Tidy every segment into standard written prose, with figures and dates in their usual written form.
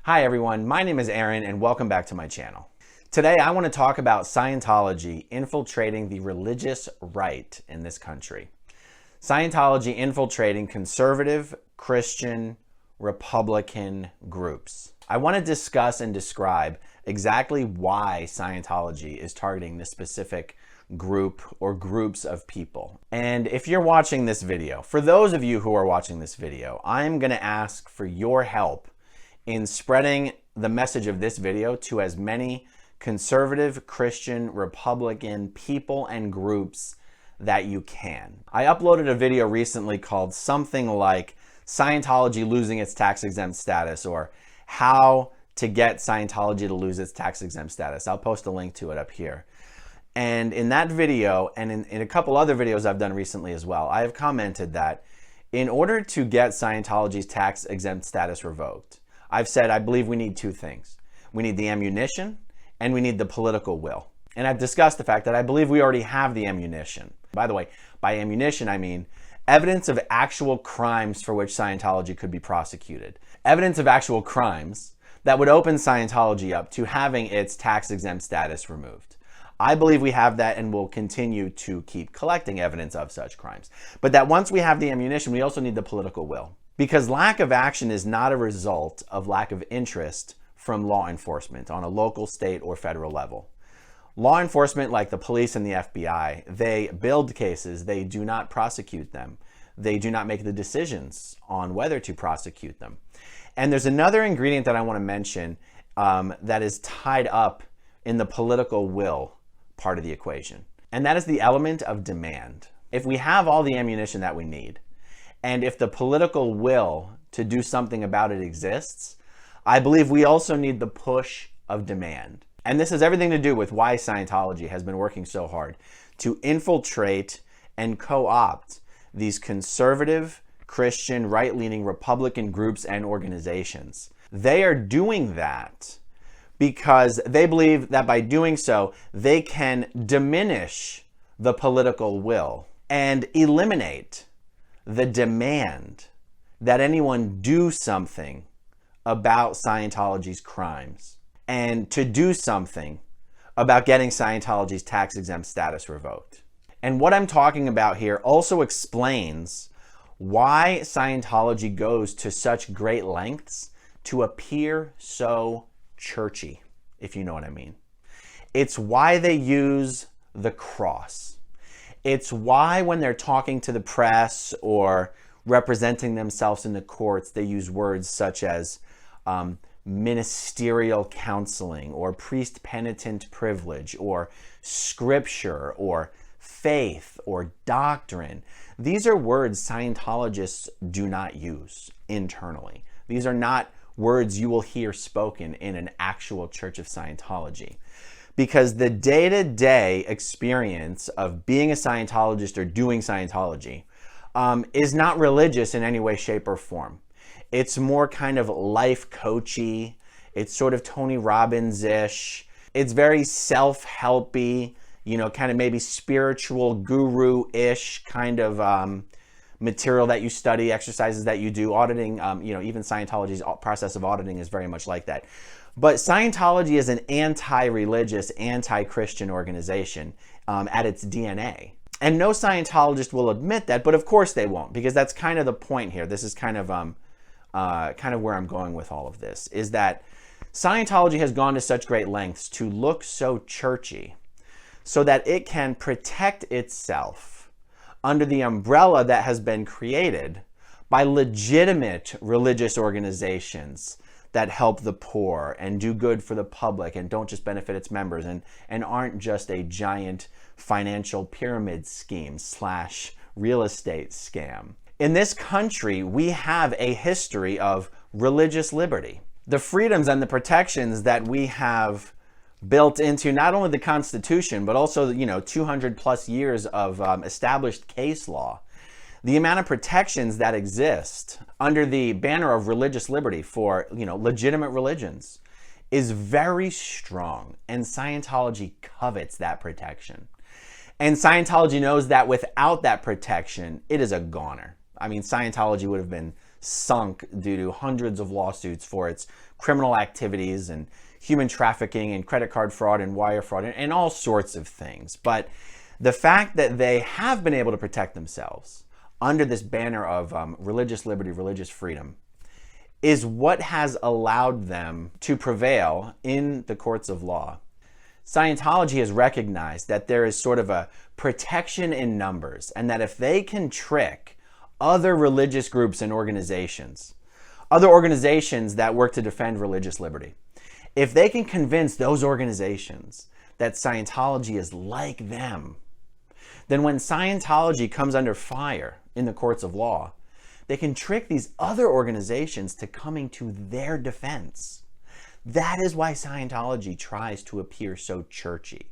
Hi everyone, my name is Aaron and welcome back to my channel. Today I want to talk about Scientology infiltrating the religious right in this country. Scientology infiltrating conservative, Christian, Republican groups. I want to discuss and describe exactly why Scientology is targeting this specific group or groups of people. And if you're watching this video, for those of you who are watching this video, I'm going to ask for your help in spreading the message of this video to as many conservative, Christian, Republican people and groups that you can. I uploaded a video recently called something like Scientology losing its tax-exempt status, or how to get Scientology to lose its tax-exempt status. I'll post a link to it up here. And in that video, and in a couple other videos I've done recently as well, I have commented that in order to get Scientology's tax-exempt status revoked, I've said I believe we need two things. We need the ammunition and we need the political will. And I've discussed the fact that I believe we already have the ammunition. By the way, by ammunition I mean evidence of actual crimes for which Scientology could be prosecuted. Evidence of actual crimes that would open Scientology up to having its tax-exempt status removed. I believe we have that and will continue to keep collecting evidence of such crimes. But that once we have the ammunition, we also need the political will. Because lack of action is not a result of lack of interest from law enforcement on a local, state, or federal level. Law enforcement, like the police and the FBI, they build cases, they do not prosecute them. They do not make the decisions on whether to prosecute them. And there's another ingredient that I want to mention that is tied up in the political will part of the equation. And that is the element of demand. If we have all the ammunition that we need, and if the political will to do something about it exists, I believe we also need the push of demand. And this has everything to do with why Scientology has been working so hard to infiltrate and co-opt these conservative, Christian, right-leaning Republican groups and organizations. They are doing that because they believe that by doing so, they can diminish the political will and eliminate the demand that anyone do something about Scientology's crimes and to do something about getting Scientology's tax-exempt status revoked. And what I'm talking about here also explains why Scientology goes to such great lengths to appear so churchy, if you know what I mean. It's why they use the cross. It's why when they're talking to the press or representing themselves in the courts, they use words such as ministerial counseling or priest penitent privilege or scripture or faith or doctrine. These are words Scientologists do not use internally. These are not words you will hear spoken in an actual Church of Scientology. Because the day-to-day experience of being a Scientologist or doing Scientology is not religious in any way, shape, or form. It's more kind of life coachy. It's sort of Tony Robbins-ish. It's very self-helpy, kind of maybe spiritual guru-ish kind of material that you study, exercises that you do, auditing, even Scientology's process of auditing is very much like that. But Scientology is an anti-religious, anti-Christian organization at its DNA. And no Scientologist will admit that, but of course they won't, because that's kind of the point here. This is kind of where I'm going with all of this, is that Scientology has gone to such great lengths to look so churchy so that it can protect itself under the umbrella that has been created by legitimate religious organizations that help the poor and do good for the public and don't just benefit its members and aren't just a giant financial pyramid scheme / real estate scam. In this country, we have a history of religious liberty. The freedoms and the protections that we have built into not only the Constitution, but also, 200 plus years of established case law. The amount of protections that exist under the banner of religious liberty for, legitimate religions is very strong, and Scientology covets that protection. And Scientology knows that without that protection, it is a goner. I mean, Scientology would have been sunk due to hundreds of lawsuits for its criminal activities and human trafficking and credit card fraud and wire fraud and all sorts of things. But the fact that they have been able to protect themselves under this banner of religious liberty, religious freedom, is what has allowed them to prevail in the courts of law. Scientology has recognized that there is sort of a protection in numbers, and that if they can trick other religious groups and organizations, other organizations that work to defend religious liberty, if they can convince those organizations that Scientology is like them, then when Scientology comes under fire in the courts of law, they can trick these other organizations to coming to their defense. That is why Scientology tries to appear so churchy.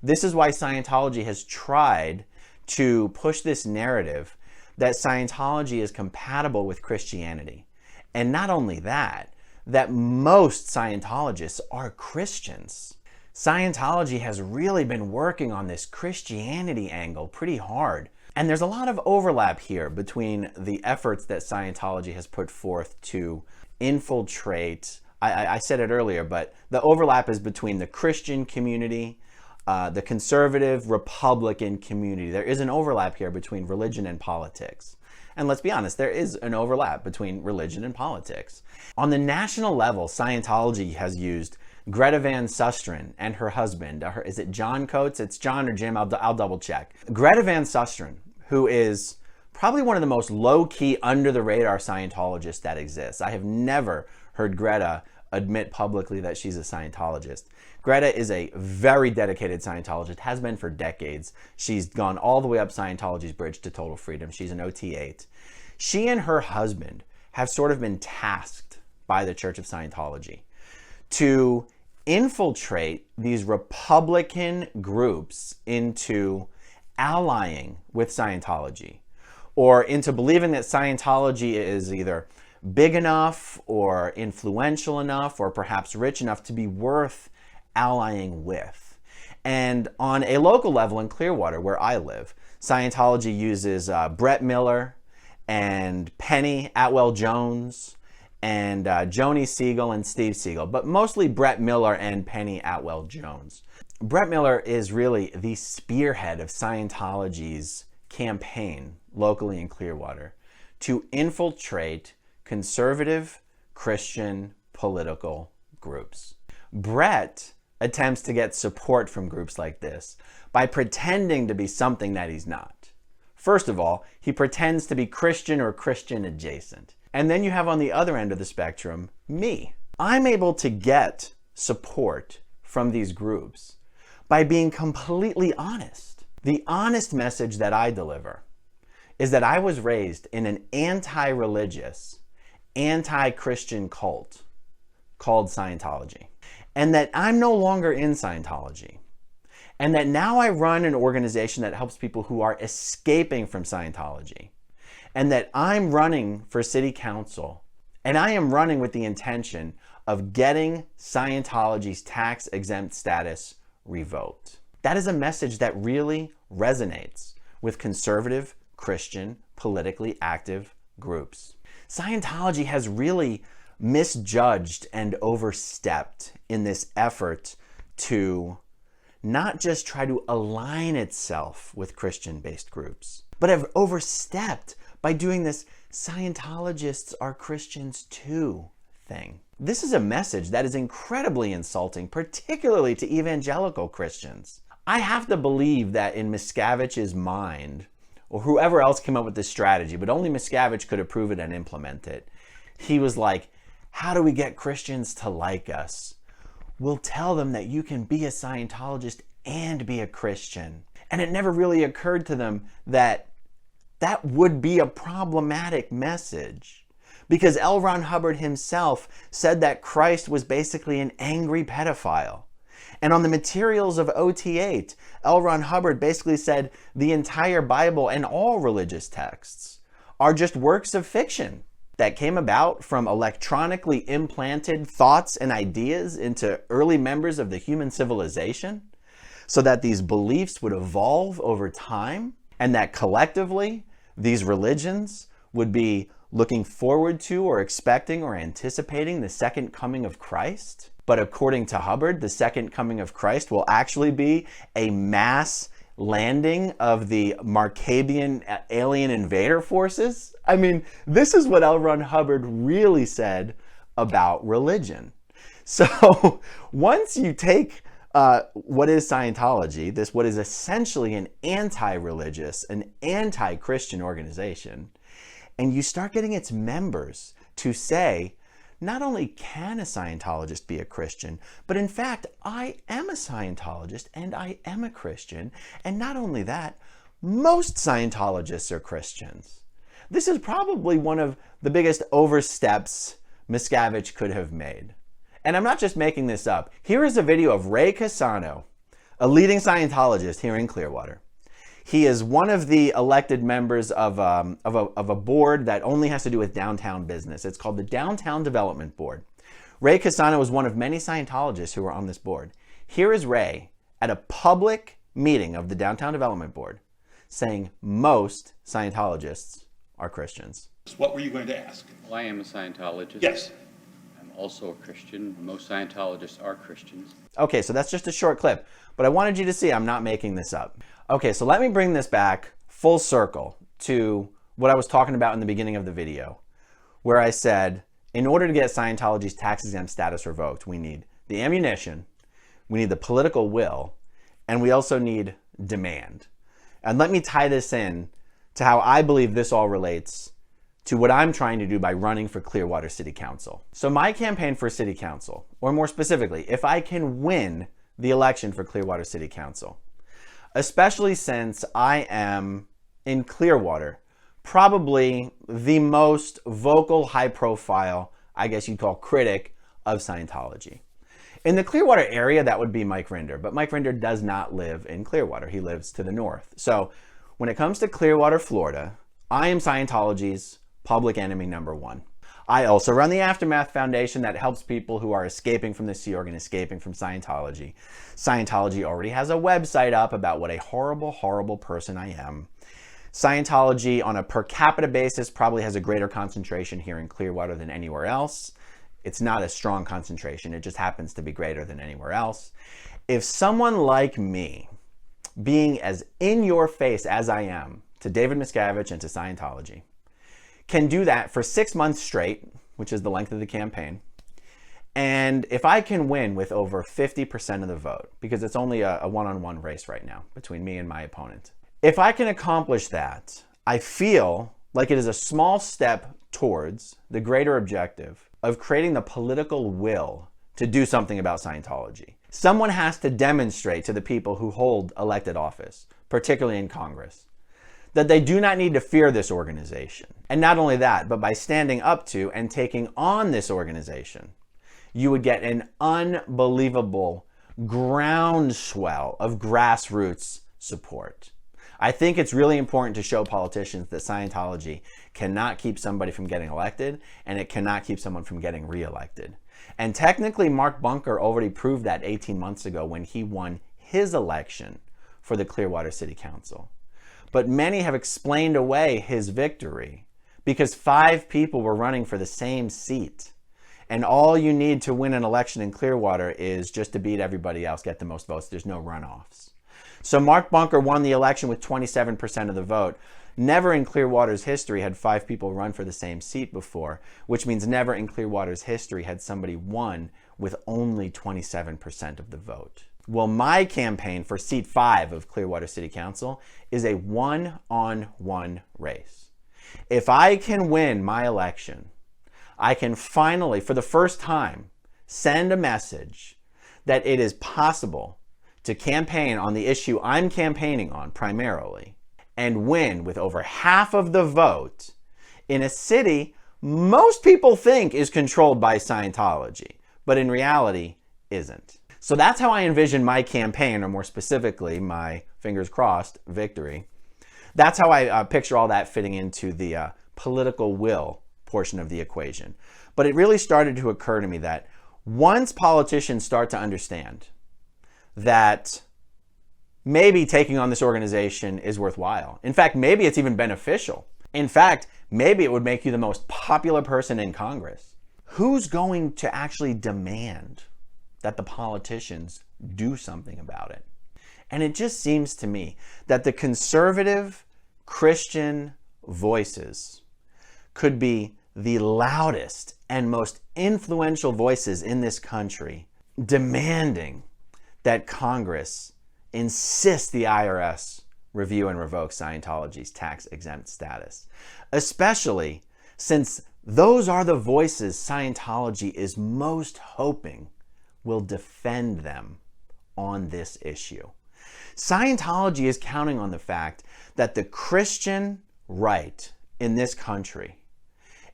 This is why Scientology has tried to push this narrative that Scientology is compatible with Christianity. And not only that, that most Scientologists are Christians. Scientology has really been working on this Christianity angle pretty hard. And there's a lot of overlap here between the efforts that Scientology has put forth to infiltrate. I said it earlier, but the overlap is between the Christian community, the conservative Republican community. There is an overlap here between religion and politics. And let's be honest, there is an overlap between religion and politics. On the national level, Scientology has used Greta Van Susteren and her husband. Is it John Coates? It's John or Jim. I'll double check. Greta Van Susteren, who is probably one of the most low-key, under-the-radar Scientologists that exists. I have never heard Greta admit publicly that she's a Scientologist. Greta is a very dedicated Scientologist, has been for decades. She's gone all the way up Scientology's bridge to total freedom. She's an OT8. She and her husband have sort of been tasked by the Church of Scientology to infiltrate these Republican groups into allying with Scientology, or into believing that Scientology is either big enough or influential enough or perhaps rich enough to be worth allying with. And on a local level in Clearwater, where I live, Scientology uses Brett Miller and Penny Atwell Jones and Joni Siegel and Steve Siegel, but mostly Brett Miller and Penny Atwell Jones. Brett Miller is really the spearhead of Scientology's campaign locally in Clearwater to infiltrate conservative Christian political groups. Brett attempts to get support from groups like this by pretending to be something that he's not. First of all, he pretends to be Christian or Christian adjacent. And then you have on the other end of the spectrum, me. I'm able to get support from these groups by being completely honest. The honest message that I deliver is that I was raised in an anti-religious, anti-Christian cult called Scientology. And that I'm no longer in Scientology. And that now I run an organization that helps people who are escaping from Scientology. And that I'm running for city council. And I am running with the intention of getting Scientology's tax-exempt status revoked. That is a message that really resonates with conservative, Christian, politically active groups. Scientology has really misjudged and overstepped in this effort to not just try to align itself with Christian-based groups, but have overstepped by doing this Scientologists are Christians too thing. This is a message that is incredibly insulting, particularly to evangelical Christians. I have to believe that in Miscavige's mind, or whoever else came up with this strategy, but only Miscavige could approve it and implement it, he was like, how do we get Christians to like us? We'll tell them that you can be a Scientologist and be a Christian. And it never really occurred to them that that would be a problematic message. Because L. Ron Hubbard himself said that Christ was basically an angry pedophile. And on the materials of OT8, L. Ron Hubbard basically said the entire Bible and all religious texts are just works of fiction that came about from electronically implanted thoughts and ideas into early members of the human civilization, so that these beliefs would evolve over time, and that collectively these religions would be looking forward to or expecting or anticipating the second coming of Christ. But according to Hubbard, the second coming of Christ will actually be a mass landing of the Markabian alien invader forces. I mean, this is what L. Ron Hubbard really said about religion. So once you take what is Scientology, what is essentially an anti-religious, an anti-Christian organization, and you start getting its members to say, not only can a Scientologist be a Christian, but in fact, I am a Scientologist and I am a Christian. And not only that, most Scientologists are Christians. This is probably one of the biggest oversteps Miscavige could have made. And I'm not just making this up. Here is a video of Ray Cassano, a leading Scientologist here in Clearwater. He is one of the elected members of a board that only has to do with downtown business. It's called the Downtown Development Board. Ray Cassano is one of many Scientologists who are on this board. Here is Ray at a public meeting of the Downtown Development Board saying most Scientologists are Christians. What were you going to ask? Well, I am a Scientologist. Yes. I'm also a Christian. Most Scientologists are Christians. Okay, so that's just a short clip, but I wanted you to see I'm not making this up. Okay, so let me bring this back full circle to what I was talking about in the beginning of the video, where I said, in order to get Scientology's tax-exempt status revoked, we need the ammunition, we need the political will, and we also need demand. And let me tie this in to how I believe this all relates to what I'm trying to do by running for Clearwater City Council. So my campaign for City Council, or more specifically, if I can win the election for Clearwater City Council, especially since I am, in Clearwater, probably the most vocal, high-profile, I guess you'd call critic of Scientology. In the Clearwater area, that would be Mike Rinder, but Mike Rinder does not live in Clearwater. He lives to the north. So when it comes to Clearwater, Florida, I am Scientology's public enemy number one. I also run the Aftermath Foundation that helps people who are escaping from the Sea Org and escaping from Scientology. Scientology already has a website up about what a horrible, horrible person I am. Scientology, on a per capita basis, probably has a greater concentration here in Clearwater than anywhere else. It's not a strong concentration. It just happens to be greater than anywhere else. If someone like me, being as in your face as I am to David Miscavige and to Scientology, can do that for 6 months straight, which is the length of the campaign, and if I can win with over 50% of the vote, because it's only a one-on-one race right now between me and my opponent, if I can accomplish that, I feel like it is a small step towards the greater objective of creating the political will to do something about Scientology. Someone has to demonstrate to the people who hold elected office, particularly in Congress, that they do not need to fear this organization. And not only that, but by standing up to and taking on this organization, you would get an unbelievable groundswell of grassroots support. I think it's really important to show politicians that Scientology cannot keep somebody from getting elected, and it cannot keep someone from getting reelected. And technically, Mark Bunker already proved that 18 months ago when he won his election for the Clearwater City Council. But many have explained away his victory because 5 people were running for the same seat. And all you need to win an election in Clearwater is just to beat everybody else, get the most votes. There's no runoffs. So Mark Bunker won the election with 27% of the vote. Never in Clearwater's history had 5 people run for the same seat before, which means never in Clearwater's history had somebody won with only 27% of the vote. Well, my campaign for seat 5 of Clearwater City Council is a one-on-one race. If I can win my election, I can finally, for the first time, send a message that it is possible to campaign on the issue I'm campaigning on primarily and win with over half of the vote in a city most people think is controlled by Scientology, but in reality isn't. So that's how I envision my campaign, or more specifically, my fingers crossed victory. That's how I picture all that fitting into the political will portion of the equation. But it really started to occur to me that once politicians start to understand that maybe taking on this organization is worthwhile, in fact, maybe it's even beneficial. In fact, Maybe it would make you the most popular person in Congress. Who's going to actually demand that the politicians do something about it? And it just seems to me that the conservative Christian voices could be the loudest and most influential voices in this country demanding that Congress insist the IRS review and revoke Scientology's tax-exempt status, especially since those are the voices Scientology is most hoping will defend them on this issue. Scientology is counting on the fact that the Christian right in this country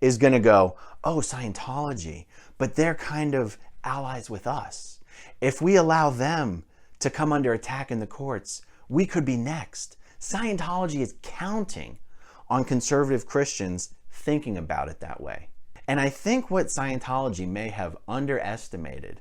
is going to go, oh, Scientology, but they're kind of allies with us. If we allow them to come under attack in the courts, we could be next. Scientology is counting on conservative Christians thinking about it that way. And I think what Scientology may have underestimated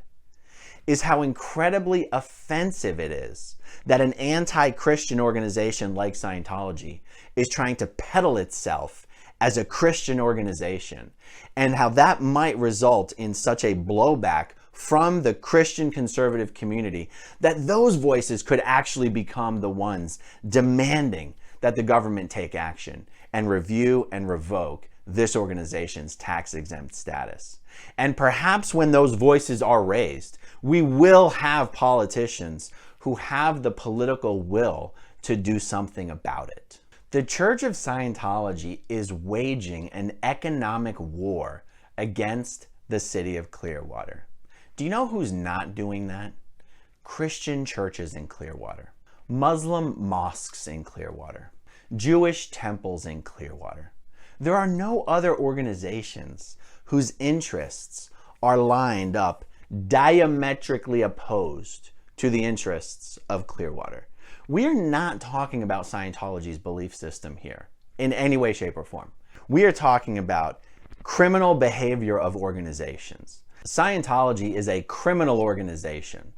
is how incredibly offensive it is that an anti-Christian organization like Scientology is trying to peddle itself as a Christian organization, and how that might result in such a blowback from the Christian conservative community that those voices could actually become the ones demanding that the government take action and review and revoke this organization's tax-exempt status. And perhaps when those voices are raised, we will have politicians who have the political will to do something about it. The Church of Scientology is waging an economic war against the city of Clearwater. Do you know who's not doing that? Christian churches in Clearwater, Muslim mosques in Clearwater, Jewish temples in Clearwater. There are no other organizations whose interests are lined up diametrically opposed to the interests of Clearwater. We are not talking about Scientology's belief system here in any way, shape, or form. We are talking about criminal behavior of organizations. Scientology is a criminal organization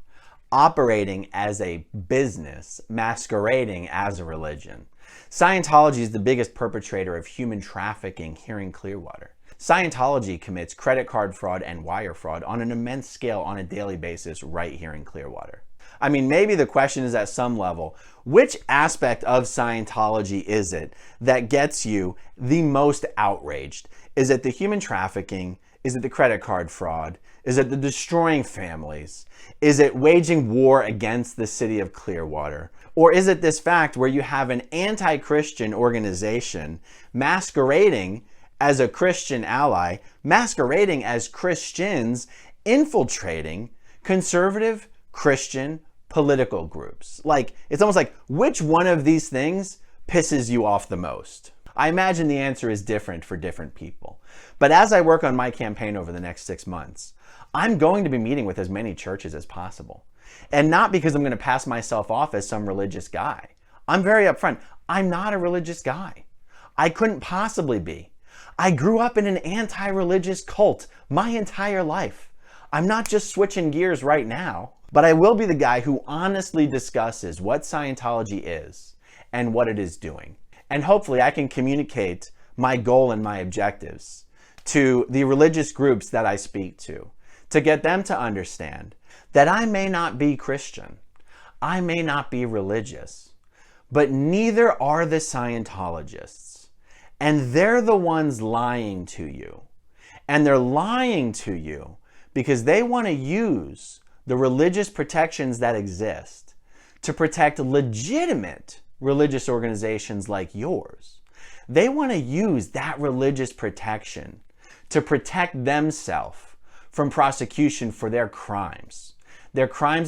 operating as a business, masquerading as a religion. Scientology is the biggest perpetrator of human trafficking here in Clearwater. Scientology commits credit card fraud and wire fraud on an immense scale on a daily basis right here in Clearwater. I mean, maybe the question is at some level, which aspect of Scientology is it that gets you the most outraged? Is it the human trafficking? Is it the credit card fraud? Is it the destroying families? Is it waging war against the city of Clearwater? Or is it this fact where you have an anti-Christian organization masquerading as a Christian ally, masquerading as Christians, infiltrating conservative Christian political groups? Like, it's almost like, which one of these things pisses you off the most? I imagine the answer is different for different people. But as I work on my campaign over the next 6 months, I'm going to be meeting with as many churches as possible. And not because I'm going to pass myself off as some religious guy. I'm very upfront. I'm not a religious guy. I couldn't possibly be. I grew up in an anti-religious cult my entire life. I'm not just switching gears right now, but I will be the guy who honestly discusses what Scientology is and what it is doing. And hopefully I can communicate my goal and my objectives to the religious groups that I speak to get them to understand that I may not be Christian, I may not be religious, but neither are the Scientologists. And they're the ones lying to you. And they're lying to you because they want to use the religious protections that exist to protect legitimate religious organizations like yours. They want to use that religious protection to protect themselves from prosecution for their crimes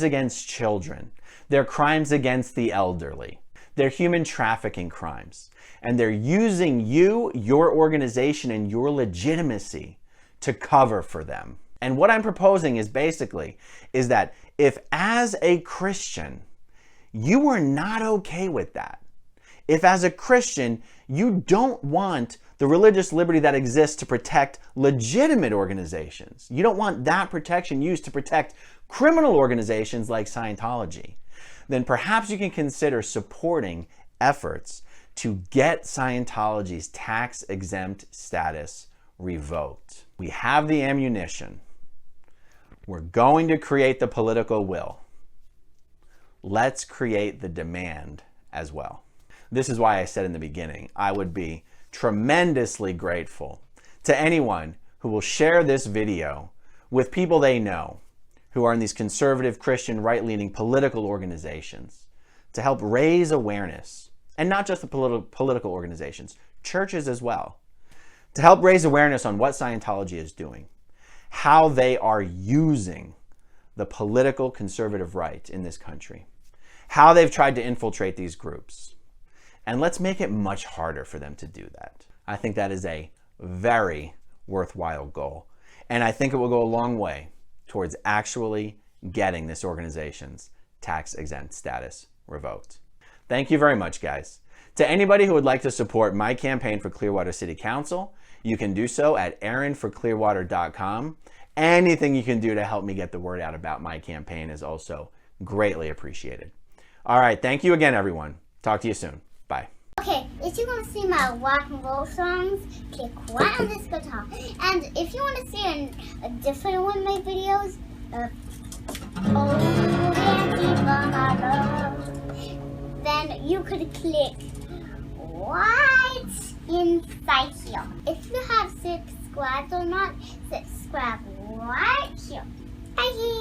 against children, their crimes against the elderly, their human trafficking crimes. And they're using you, your organization, and your legitimacy to cover for them. And what I'm proposing is that if as a Christian, you are not okay with that, if as a Christian, you don't want the religious liberty that exists to protect legitimate organizations, you don't want that protection used to protect criminal organizations like Scientology, then perhaps you can consider supporting efforts to get Scientology's tax-exempt status revoked. We have the ammunition. We're going to create the political will. Let's create the demand as well. This is why I said in the beginning, I would be tremendously grateful to anyone who will share this video with people they know who are in these conservative, Christian, right-leaning political organizations to help raise awareness, and not just the political organizations, churches as well, to help raise awareness on what Scientology is doing, how they are using the political conservative right in this country, how they've tried to infiltrate these groups. And let's make it much harder for them to do that. I think that is a very worthwhile goal. And I think it will go a long way towards actually getting this organization's tax-exempt status revoked. Thank you very much, guys. To anybody who would like to support my campaign for Clearwater City Council, you can do so at aaronforclearwater.com. Anything you can do to help me get the word out about my campaign is also greatly appreciated. All right, thank you again, everyone. Talk to you soon. Bye. Okay, if you want to see my rock and roll songs, click right on this guitar. And if you want to see a different one of my videos, then you could click right inside here. If you have subscribed or not, subscribe right here. Bye.